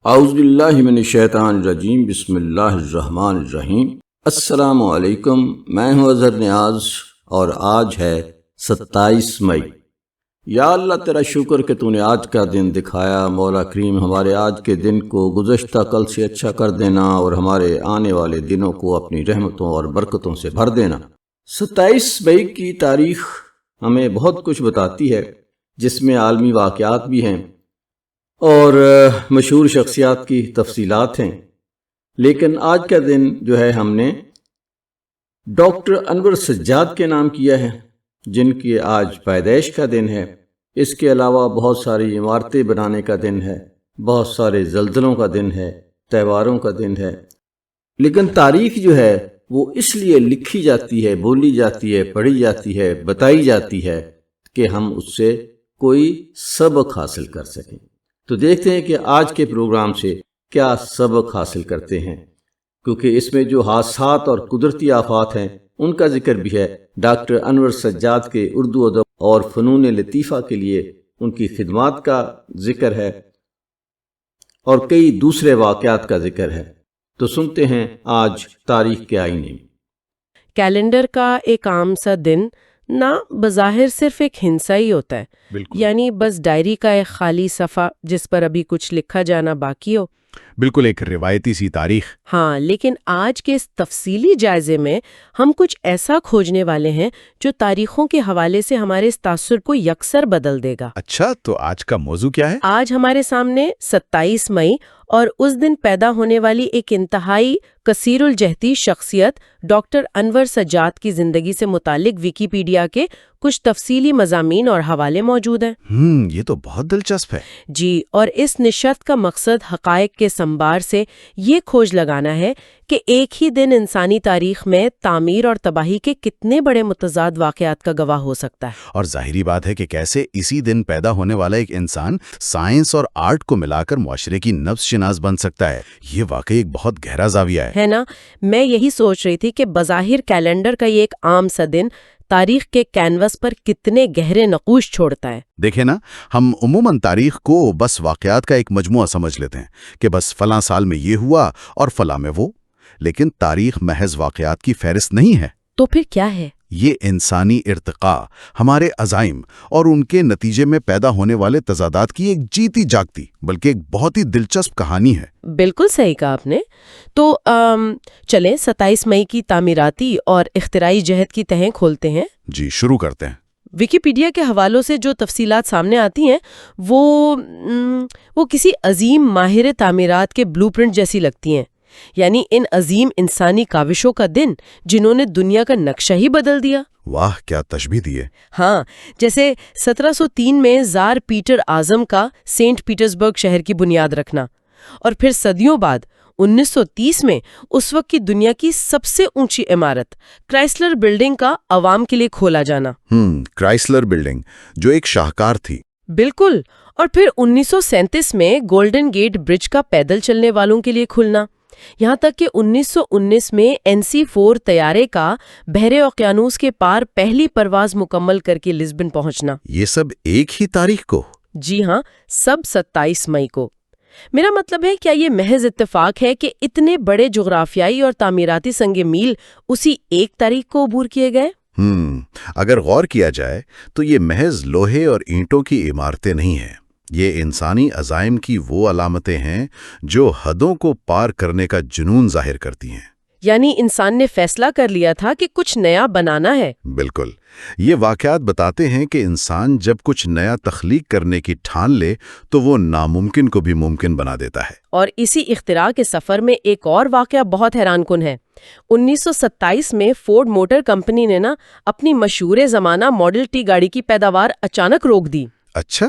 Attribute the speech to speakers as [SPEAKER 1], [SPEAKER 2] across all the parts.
[SPEAKER 1] اعوذ باللہ من الشیطان الرجیم، بسم اللہ الرحمن الرحیم۔ السلام علیکم، میں ہوں اظہر نیاز اور آج ہے 27 مئی۔ یا اللہ تیرا شکر کہ تو نے آج کا دن دکھایا۔ مولا کریم ہمارے آج کے دن کو گزشتہ کل سے اچھا کر دینا اور ہمارے آنے والے دنوں کو اپنی رحمتوں اور برکتوں سے بھر دینا۔ 27 مئی کی تاریخ ہمیں بہت کچھ بتاتی ہے، جس میں عالمی واقعات بھی ہیں اور مشہور شخصیات کی تفصیلات ہیں، لیکن آج کا دن جو ہے ہم نے ڈاکٹر انور سجاد کے نام کیا ہے، جن کی آج پیدائش کا دن ہے۔ اس کے علاوہ بہت ساری عمارتیں بنانے کا دن ہے، بہت سارے زلزلوں کا دن ہے، تہواروں کا دن ہے، لیکن تاریخ جو ہے وہ اس لیے لکھی جاتی ہے، بولی جاتی ہے، پڑھی جاتی ہے، بتائی جاتی ہے کہ ہم اس سے کوئی سبق حاصل کر سکیں۔ تو دیکھتے ہیں کہ آج کے پروگرام سے کیا سبق حاصل کرتے ہیں، کیونکہ اس میں جو حادثات اور قدرتی آفات ہیں ان کا ذکر بھی ہے۔ ڈاکٹر انور سجاد کے اردو ادب اور فنون لطیفہ کے لیے ان کی خدمات کا ذکر ہے اور کئی دوسرے واقعات کا ذکر ہے۔ تو سنتے ہیں آج تاریخ کے آئینے میں۔
[SPEAKER 2] کیلنڈر کا ایک عام سا دن نہ بظاہر صرف ایک ہنسا ہی ہوتا ہے، یعنی بس ڈائری کا ایک خالی صفحہ جس پر ابھی کچھ لکھا جانا باقی ہو۔
[SPEAKER 3] بالکل ایک روایتی سی تاریخ۔
[SPEAKER 2] ہاں، لیکن آج کے اس تفصیلی جائزے میں ہم کچھ ایسا کھوجنے والے ہیں جو تاریخوں کے حوالے سے ہمارے اس تاثر کو یکسر بدل دے گا۔
[SPEAKER 3] اچھا، تو آج کا موضوع کیا ہے؟
[SPEAKER 2] آج ہمارے سامنے 27 مئی اور اس دن پیدا ہونے والی ایک انتہائی کثیر الجہتی شخصیت ڈاکٹر انور سجاد کی زندگی سے متعلق ویکیپیڈیا کے کچھ تفصیلی مضامین اور حوالے موجود ہیں۔
[SPEAKER 3] یہ تو بہت دلچسپ ہے۔
[SPEAKER 2] جی، اور اس نشست کا مقصد حقائق کے سنبار سے یہ کھوج لگانا ہے کہ ایک ہی دن انسانی تاریخ میں تعمیر اور تباہی کے کتنے بڑے متضاد واقعات کا گواہ ہو سکتا ہے۔
[SPEAKER 3] اور ظاہری بات ہے کہ کیسے اسی دن پیدا ہونے والا ایک انسان سائنس اور آرٹ کو ملا کر معاشرے کی نبض شناس بن سکتا ہے۔ یہ واقعی ایک بہت گہرا زاویہ ہے
[SPEAKER 2] نا؟ میں یہی سوچ رہی تھی کہ بظاہر کیلنڈر کا یہ ایک عام سا دن تاریخ کے کینوس پر کتنے گہرے نقوش چھوڑتا ہے۔
[SPEAKER 3] دیکھیں نا، ہم عموماً تاریخ کو بس واقعات کا ایک مجموعہ سمجھ لیتے ہیں کہ بس فلاں سال میں یہ ہوا اور فلاں میں وہ، لیکن تاریخ محض واقعات کی فہرست نہیں ہے۔
[SPEAKER 2] تو پھر کیا ہے؟
[SPEAKER 3] یہ انسانی ارتقاء، ہمارے عزائم اور ان کے نتیجے میں پیدا ہونے والے تضادات کی ایک جیتی جاگتی بلکہ ایک بہت ہی دلچسپ کہانی ہے۔
[SPEAKER 2] بالکل صحیح کہا آپ نے۔ تو چلیں 27 مئی کی تعمیراتی اور اختراعی جہد کی تہیں کھولتے ہیں۔
[SPEAKER 3] جی، شروع کرتے ہیں۔
[SPEAKER 2] ویکیپیڈیا کے حوالوں سے جو تفصیلات سامنے آتی ہیں وہ کسی عظیم ماہر تعمیرات کے بلو پرنٹ جیسی لگتی ہیں، یعنی ان عظیم انسانی کاوشوں کا دن جنہوں نے دنیا کا نقشہ ہی بدل دیا۔
[SPEAKER 3] واہ، کیا تشبیہ دی ہے۔
[SPEAKER 2] ہاں، جیسے 1703 میں زار پیٹر اعظم کا سینٹ پیٹرزبرگ شہر کی بنیاد رکھنا، اور پھر صدیوں بعد 1930 میں اس وقت کی دنیا کی سب سے اونچی عمارت کرائسلر بلڈنگ کا عوام کے لیے کھولا جانا۔
[SPEAKER 3] کرائسلر بلڈنگ جو ایک شاہکار تھی۔
[SPEAKER 2] بالکل، اور پھر 1937 میں گولڈن گیٹ برج کا پیدل چلنے والوں کے لیے کھلنا، یہاں تک کہ 1919 میں NC-4 طیارے کا بحر اوقیانوس کے پار پہلی پرواز مکمل کر کے لسبن پہنچنا۔
[SPEAKER 3] یہ سب ایک ہی تاریخ کو؟
[SPEAKER 2] جی ہاں، سب 27 مئی کو۔ میرا مطلب ہے، کیا یہ محض اتفاق ہے کہ اتنے بڑے جغرافیائی اور تعمیراتی سنگ میل اسی ایک تاریخ کو عبور کیے گئے؟
[SPEAKER 3] اگر غور کیا جائے تو یہ محض لوہے اور اینٹوں کی عمارتیں نہیں ہیں، یہ انسانی عزائم کی وہ علامتیں ہیں جو حدوں کو پار کرنے کا جنون ظاہر کرتی ہیں۔
[SPEAKER 2] یعنی انسان نے فیصلہ کر لیا تھا کہ کچھ نیا بنانا ہے۔
[SPEAKER 3] بالکل، یہ واقعات بتاتے ہیں کہ انسان جب کچھ نیا تخلیق کرنے کی ٹھان لے تو وہ ناممکن کو بھی ممکن بنا دیتا ہے۔
[SPEAKER 2] اور اسی اختراع کے سفر میں ایک اور واقعہ بہت حیران کن ہے۔ 1927 میں فورڈ موٹر کمپنی نے اپنی مشہور زمانہ ماڈل ٹی گاڑی کی پیداوار اچانک روک دی۔
[SPEAKER 3] اچھا،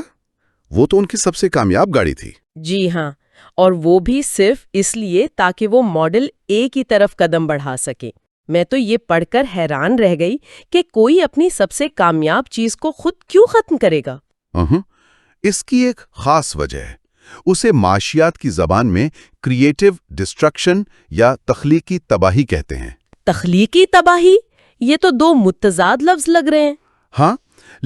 [SPEAKER 3] وہ تو ان کی سب سے کامیاب گاڑی تھی۔
[SPEAKER 2] جی ہاں، اور وہ بھی صرف اس لیے تاکہ وہ ماڈل اے کی طرف قدم بڑھا سکے۔ میں تو یہ پڑھ کر حیران رہ گئی کہ کوئی اپنی سب سے کامیاب چیز کو خود کیوں ختم کرے گا؟
[SPEAKER 3] اس کی ایک خاص وجہ ہے، اسے معاشیات کی زبان میں کریٹیو ڈسٹرکشن یا تخلیقی تباہی کہتے ہیں۔
[SPEAKER 2] تخلیقی تباہی؟ یہ تو دو متضاد لفظ لگ رہے ہیں۔
[SPEAKER 3] ہاں،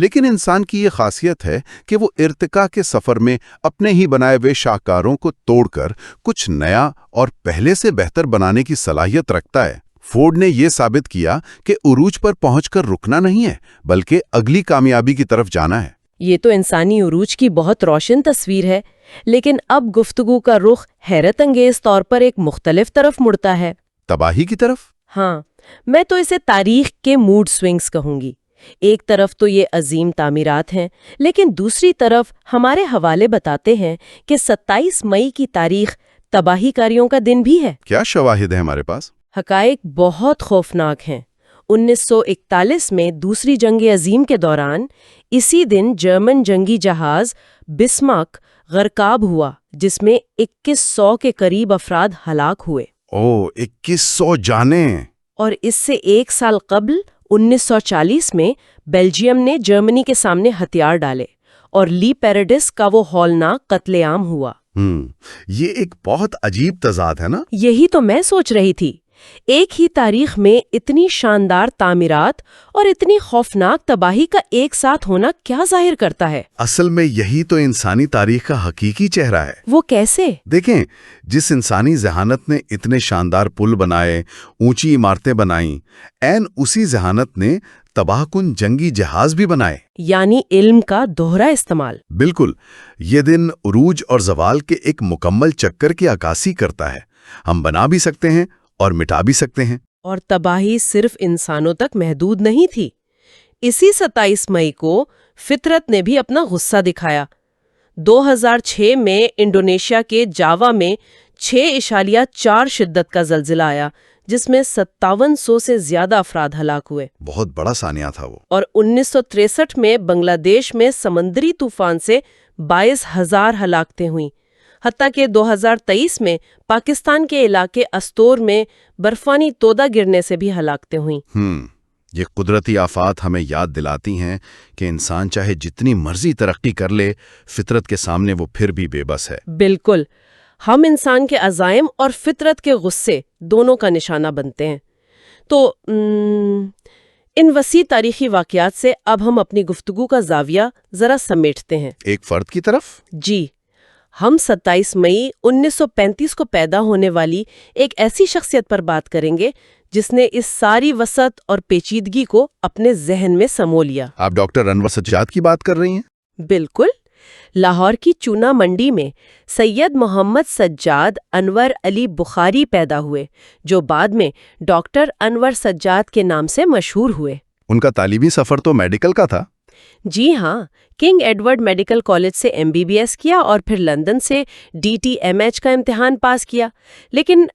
[SPEAKER 3] لیکن انسان کی یہ خاصیت ہے کہ وہ ارتقاء کے سفر میں اپنے ہی بنائے ہوئے شاہکاروں کو توڑ کر کچھ نیا اور پہلے سے بہتر بنانے کی صلاحیت رکھتا ہے۔ فورڈ نے یہ ثابت کیا کہ عروج پر پہنچ کر رکنا نہیں ہے، بلکہ اگلی کامیابی کی طرف جانا ہے۔
[SPEAKER 2] یہ تو انسانی عروج کی بہت روشن تصویر ہے، لیکن اب گفتگو کا رخ حیرت انگیز طور پر ایک مختلف طرف مڑتا ہے۔
[SPEAKER 3] تباہی کی طرف؟
[SPEAKER 2] ہاں، میں تو اسے تاریخ کے موڈ سوئنگز کہوں گی۔ ایک طرف تو یہ عظیم تعمیرات ہیں، لیکن دوسری طرف ہمارے حوالے بتاتے ہیں کہ 27 مئی کی تاریخ تباہی کاریوں کا دن بھی ہے۔
[SPEAKER 3] کیا شواہد ہیں ہمارے پاس؟
[SPEAKER 2] حقائق بہت خوفناک ہیں۔ 1941 میں دوسری جنگ عظیم کے دوران اسی دن جرمن جنگی جہاز بسمارک غرقاب ہوا، جس میں 2100 کے قریب افراد ہلاک ہوئے۔
[SPEAKER 3] 2100 جانیں!
[SPEAKER 2] اور اس سے ایک سال قبل 1940 میں بیلجیم نے جرمنی کے سامنے ہتھیار ڈالے اور لی پیراڈس کا وہ ہولناک قتل عام ہوا۔
[SPEAKER 3] یہ ایک بہت عجیب تضاد ہے نا؟
[SPEAKER 2] یہی تو میں سوچ رہی تھی، ایک ہی تاریخ میں اتنی شاندار تعمیرات اور اتنی خوفناک تباہی کا ایک ساتھ ہونا کیا ظاہر کرتا ہے؟
[SPEAKER 3] اصل میں یہی تو انسانی تاریخ کا حقیقی چہرہ ہے۔
[SPEAKER 2] وہ کیسے؟
[SPEAKER 3] دیکھیں، جس انسانی ذہانت نے اتنے شاندار پل بنائے، اونچی عمارتیں بنائیں، عین اسی ذہانت نے تباہ کن جنگی جہاز بھی بنائے۔
[SPEAKER 2] یعنی علم کا دوہرا استعمال۔
[SPEAKER 3] بالکل، یہ دن عروج اور زوال کے ایک مکمل چکر کی عکاسی کرتا ہے۔ ہم بنا بھی سکتے ہیں اور مٹا بھی سکتے ہیں۔
[SPEAKER 2] اور تباہی صرف انسانوں تک محدود نہیں تھی۔ اسی 27 مئی کو فطرت نے بھی اپنا غصہ دکھایا۔ 2006 میں انڈونیشیا کے جاوا میں 6.4 شدت کا زلزلہ آیا، جس میں 5700 سے زیادہ افراد ہلاک ہوئے۔
[SPEAKER 3] بہت بڑا سانحہ تھا وہ۔
[SPEAKER 2] اور 1963 میں بنگلہ دیش میں سمندری طوفان سے 22,000 ہلاکتیں ہوئیں۔ حتیٰ کہ 2023 میں پاکستان کے علاقے استور میں برفانی تودہ گرنے سے بھی ہلاکتیں ہوئیں۔
[SPEAKER 3] یہ قدرتی آفات ہمیں یاد دلاتی ہیں کہ انسان چاہے جتنی مرضی ترقی کر لے، فطرت کے سامنے وہ پھر بھی بے بس ہے۔
[SPEAKER 2] بالکل، ہم انسان کے عزائم اور فطرت کے غصے دونوں کا نشانہ بنتے ہیں۔ تو ان وسیع تاریخی واقعات سے اب ہم اپنی گفتگو کا زاویہ ذرا سمیٹتے ہیں۔
[SPEAKER 3] ایک فرد کی طرف؟
[SPEAKER 2] جی، ہم 27 مئی 1935 کو پیدا ہونے والی ایک ایسی شخصیت پر بات کریں گے جس نے اس ساری وسعت اور پیچیدگی کو اپنے ذہن میں سمو لیا۔
[SPEAKER 3] آپ ڈاکٹر انور سجاد کی بات کر رہی ہیں؟
[SPEAKER 2] بالکل، لاہور کی چونا منڈی میں سید محمد سجاد انور علی بخاری پیدا ہوئے، جو بعد میں ڈاکٹر انور سجاد کے نام سے مشہور ہوئے۔
[SPEAKER 3] ان کا تعلیمی سفر تو میڈیکل کا تھا؟
[SPEAKER 2] جی ہاں، کنگ ایڈورڈ میڈیکل کالج سے MBBS کیا اور پھر لندن سے DTMH کا امتحان پاس کیا۔ لیکن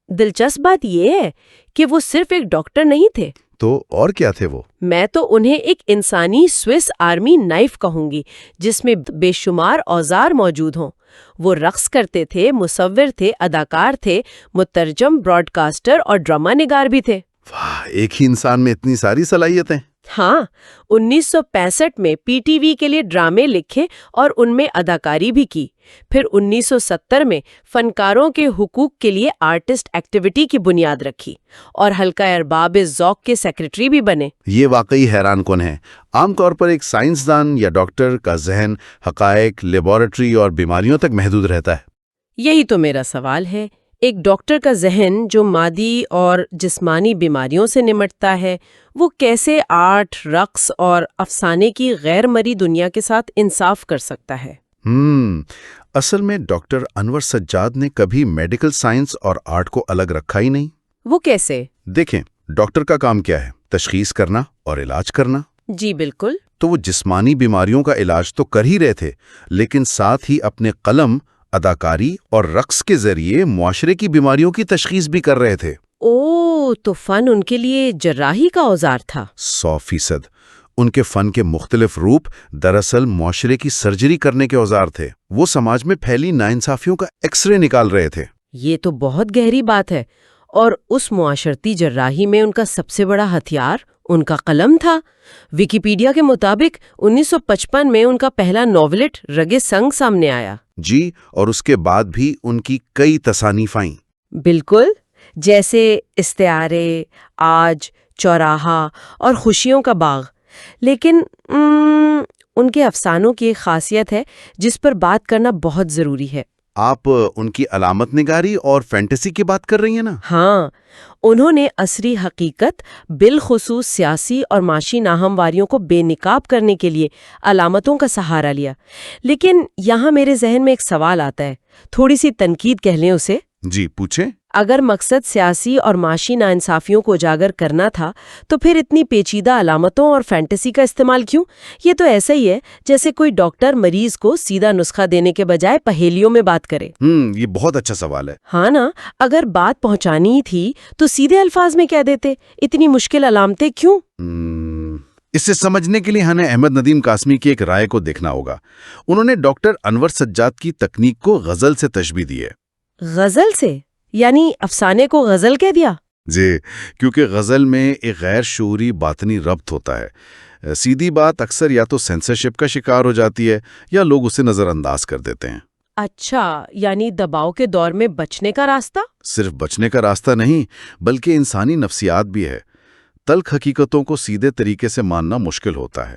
[SPEAKER 2] دلچسپ بات یہ ہے کہ وہ صرف ایک ڈاکٹر نہیں تھے۔
[SPEAKER 3] تو اور کیا تھے وہ؟
[SPEAKER 2] میں تو انہیں ایک انسانی سوئس آرمی نائف کہوں گی، جس میں بے شمار اوزار موجود ہوں۔ وہ رقص کرتے تھے، مصور تھے، اداکار تھے، مترجم، براڈ کاسٹر اور ڈرامہ نگار بھی تھے۔
[SPEAKER 3] واہ، ایک ہی انسان میں اتنی ساری صلاحیتیں!
[SPEAKER 2] ہاں، 1965 میں PTV کے لیے ڈرامے لکھے اور ان میں اداکاری بھی کی۔ پھر 1970 میں فنکاروں کے حقوق کے لیے آرٹسٹ ایکٹیویٹی کی بنیاد رکھی اور حلقہ ارباب ذوق کے سیکریٹری بھی بنے۔
[SPEAKER 3] یہ واقعی حیران کن ہے۔ عام طور پر ایک سائنسدان یا ڈاکٹر کا ذہن حقائق، لیبارٹری اور بیماریوں تک محدود رہتا ہے۔
[SPEAKER 2] یہی تو میرا سوال ہے، ایک ڈاکٹر کا ذہن جو مادی اور جسمانی بیماریوں سے نمٹتا ہے، وہ کیسے آرٹ، رقص اور افسانے کی غیر مرئی دنیا کے ساتھ انصاف کر سکتا ہے؟
[SPEAKER 3] اصل میں ڈاکٹر انور سجاد نے کبھی میڈیکل سائنس اور آرٹ کو الگ رکھا ہی نہیں۔
[SPEAKER 2] وہ کیسے؟
[SPEAKER 3] دیکھیں، ڈاکٹر کا کام کیا ہے؟ تشخیص کرنا اور علاج کرنا۔
[SPEAKER 2] جی بالکل۔
[SPEAKER 3] تو وہ جسمانی بیماریوں کا علاج تو کر ہی رہے تھے، لیکن ساتھ ہی اپنے قلم، اداکاری اور رقص کے ذریعے معاشرے کی بیماریوں کی تشخیص بھی کر رہے تھے۔
[SPEAKER 2] تو فن ان کے لیے جراحی کا اوزار تھا۔
[SPEAKER 3] 100%۔ ان کے فن کے مختلف روپ دراصل معاشرے کی سرجری کرنے کے اوزار تھے۔ وہ سماج میں پھیلی ناانصافیوں کا ایکس رے نکال رہے تھے۔
[SPEAKER 2] یہ تو بہت گہری بات ہے۔ اور اس معاشرتی جراحی میں ان کا سب سے بڑا ہتھیار ان کا قلم تھا۔ ویکیپیڈیا کے مطابق 1955 میں ان کا پہلا ناولٹ رگ سنگ سامنے آیا۔
[SPEAKER 3] جی، اور اس کے بعد بھی ان کی کئی تصانیف آئیں۔
[SPEAKER 2] بالکل، جیسے استعارے، آج، چوراہا اور خوشیوں کا باغ۔ لیکن ان کے افسانوں کی ایک خاصیت ہے جس پر بات کرنا بہت ضروری ہے۔
[SPEAKER 3] آپ ان کی علامت نگاری اور فینٹیسی کی بات کر رہی ہیں نا؟
[SPEAKER 2] ہاں، انہوں نے عصری حقیقت بالخصوص سیاسی اور معاشی ناہمواریوں کو بے نقاب کرنے کے لیے علامتوں کا سہارا لیا۔ لیکن یہاں میرے ذہن میں ایک سوال آتا ہے، تھوڑی سی تنقید کہہ لیں اسے۔
[SPEAKER 3] جی پوچھیں۔
[SPEAKER 2] اگر مقصد سیاسی اور معاشی ناانصافیوں کو اجاگر کرنا تھا تو پھر اتنی پیچیدہ علامتوں اور فینٹیسی کا استعمال کیوں؟ یہ تو ایسا ہی ہے جیسے کوئی ڈاکٹر مریض کو سیدھا نسخہ دینے کے بجائے پہیلیوں میں بات کرے۔
[SPEAKER 3] یہ بہت اچھا سوال ہے۔
[SPEAKER 2] ہاں نا، اگر بات پہنچانی ہی تھی تو سیدھے الفاظ میں کہہ دیتے، اتنی مشکل علامتیں کیوں؟
[SPEAKER 3] اسے سمجھنے کے لیے ہمیں احمد ندیم قاسمی کی ایک رائے کو دیکھنا ہوگا۔ انہوں نے ڈاکٹر انور سجاد کی تکنیک کو غزل سے تشبیہ دی ہے۔
[SPEAKER 2] غزل سے؟ یعنی افسانے کو غزل کہہ دیا؟
[SPEAKER 3] جی، کیونکہ غزل میں ایک غیر شعوری باطنی ربط ہوتا ہے۔ سیدھی بات اکثر یا تو سینسرشپ کا شکار ہو جاتی ہے یا لوگ اسے نظر انداز کر دیتے ہیں۔
[SPEAKER 2] اچھا، یعنی دباؤ کے دور میں بچنے کا راستہ؟
[SPEAKER 3] صرف بچنے کا راستہ نہیں، بلکہ انسانی نفسیات بھی ہے۔ تلخ حقیقتوں کو سیدھے طریقے سے ماننا مشکل ہوتا ہے۔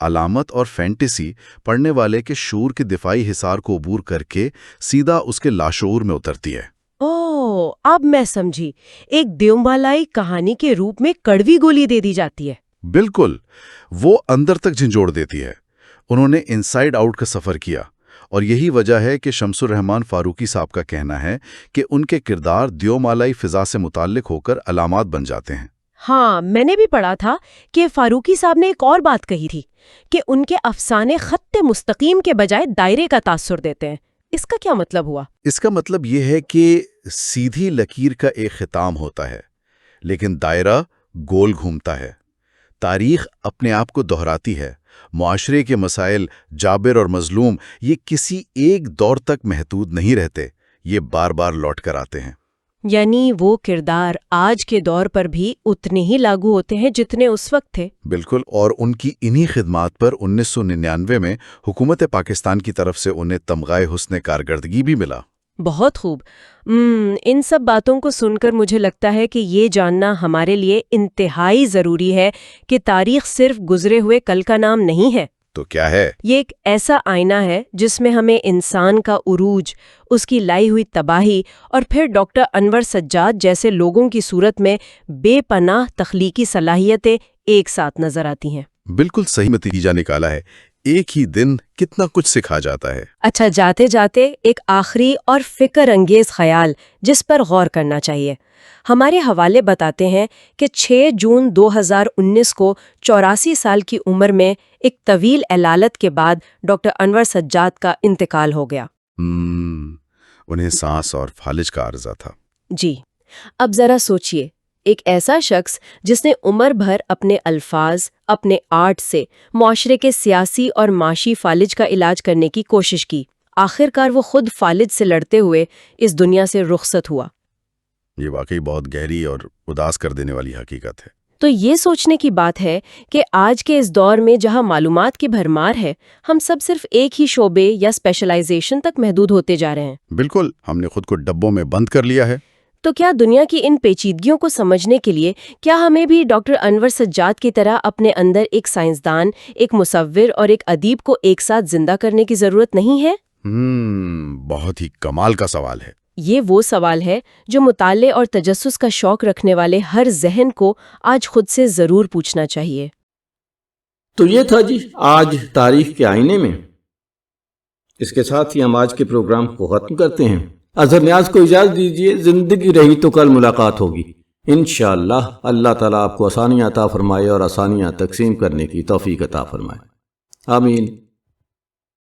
[SPEAKER 3] علامت اور فینٹیسی پڑھنے والے کے شعور کے دفاعی حصار کو عبور کر کے سیدھا اس کے لاشعور میں اترتی ہے۔
[SPEAKER 2] اوہ، اب میں سمجھی، ایک دیومالائی کہانی کے روپ میں کڑوی گولی دے دی جاتی ہے۔
[SPEAKER 3] بالکل، وہ اندر تک جھنجھوڑ دیتی ہے۔ انہوں نے انسائیڈ آؤٹ کا سفر کیا، اور یہی وجہ ہے کہ شمس الرحمان فاروقی صاحب کا کہنا ہے کہ ان کے کردار دیومالائی فضا سے متعلق ہو کر علامات بن جاتے ہیں۔
[SPEAKER 2] ہاں، میں نے بھی پڑھا تھا کہ فاروقی صاحب نے ایک اور بات کہی تھی کہ ان کے افسانے خط مستقیم کے بجائے دائرے کا تاثر دیتے ہیں۔ اس کا کیا مطلب ہوا؟
[SPEAKER 3] اس کا مطلب یہ ہے کہ سیدھی لکیر کا ایک ختام ہوتا ہے، لیکن دائرہ گول گھومتا ہے۔ تاریخ اپنے آپ کو دہراتی ہے۔ معاشرے کے مسائل، جابر اور مظلوم، یہ کسی ایک دور تک محدود نہیں رہتے، یہ بار بار لوٹ کر آتے ہیں۔
[SPEAKER 2] یعنی وہ کردار آج کے دور پر بھی اتنے ہی لاگو ہوتے ہیں جتنے اس وقت تھے۔
[SPEAKER 3] بالکل، اور ان کی انہی خدمات پر 1999 میں حکومت پاکستان کی طرف سے انہیں تمغہ حسن کارکردگی بھی ملا۔
[SPEAKER 2] بہت خوب۔ ان سب باتوں کو سن کر مجھے لگتا ہے کہ یہ جاننا ہمارے لیے انتہائی ضروری ہے کہ تاریخ صرف گزرے ہوئے کل کا نام نہیں ہے۔
[SPEAKER 3] تو کیا ہے؟
[SPEAKER 2] یہ ایک ایسا آئینہ ہے جس میں ہمیں انسان کا عروج، اس کی لائی ہوئی تباہی اور پھر ڈاکٹر انور سجاد جیسے لوگوں کی صورت میں بے پناہ تخلیقی صلاحیتیں ایک ساتھ نظر آتی ہیں۔
[SPEAKER 3] بالکل صحیح نتیجہ نکالا ہے۔ ایک ہی دن کتنا کچھ سکھا جاتا ہے۔
[SPEAKER 2] اچھا، جاتے جاتے ایک آخری اور فکر انگیز خیال جس پر غور کرنا چاہیے۔ ہمارے حوالے بتاتے ہیں کہ 6 جون 2019 کو 84 سال کی عمر میں ایک طویل علالت کے بعد ڈاکٹر انور سجاد کا انتقال ہو گیا۔
[SPEAKER 3] انہیں سانس اور فالج کا عارضہ تھا۔
[SPEAKER 2] جی، اب ذرا سوچئے، ایک ایسا شخص جس نے عمر بھر اپنے الفاظ، اپنے آرٹ سے معاشرے کے سیاسی اور معاشی فالج کا علاج کرنے کی کوشش کی، آخرکار وہ خود فالج سے لڑتے ہوئے اس دنیا سے رخصت ہوا۔
[SPEAKER 3] یہ واقعی بہت گہری اور اداس کر دینے والی حقیقت ہے۔
[SPEAKER 2] تو یہ سوچنے کی بات ہے کہ آج کے اس دور میں جہاں معلومات کی بھرمار ہے، ہم سب صرف ایک ہی شعبے یا اسپیشلائزیشن تک محدود ہوتے جا رہے ہیں۔
[SPEAKER 3] بالکل، ہم نے خود کو ڈبوں میں بند کر لیا ہے۔
[SPEAKER 2] تو کیا دنیا کی ان پیچیدگیوں کو سمجھنے کے لیے کیا ہمیں بھی ڈاکٹر انور سجاد کی طرح اپنے اندر ایک سائنسدان، ایک مصور اور ایک ادیب کو ایک ساتھ زندہ کرنے کی ضرورت نہیں ہے؟
[SPEAKER 3] بہت ہی کمال کا سوال ہے۔
[SPEAKER 2] یہ وہ سوال ہے جو مطالعے اور تجسس کا شوق رکھنے والے ہر ذہن کو آج خود سے ضرور پوچھنا چاہیے۔
[SPEAKER 1] تو یہ تھا جی آج تاریخ کے آئینے میں۔ اس کے ساتھ ہی ہم آج کے پروگرام کو ختم کرتے ہیں۔ اظہر نیاز کو اجازت دیجیے، زندگی رہی تو کل ملاقات ہوگی انشاءاللہ۔ اللہ تعالیٰ آپ کو آسانیاں عطا فرمائے اور آسانیاں تقسیم کرنے کی توفیق عطا فرمائے، آمین۔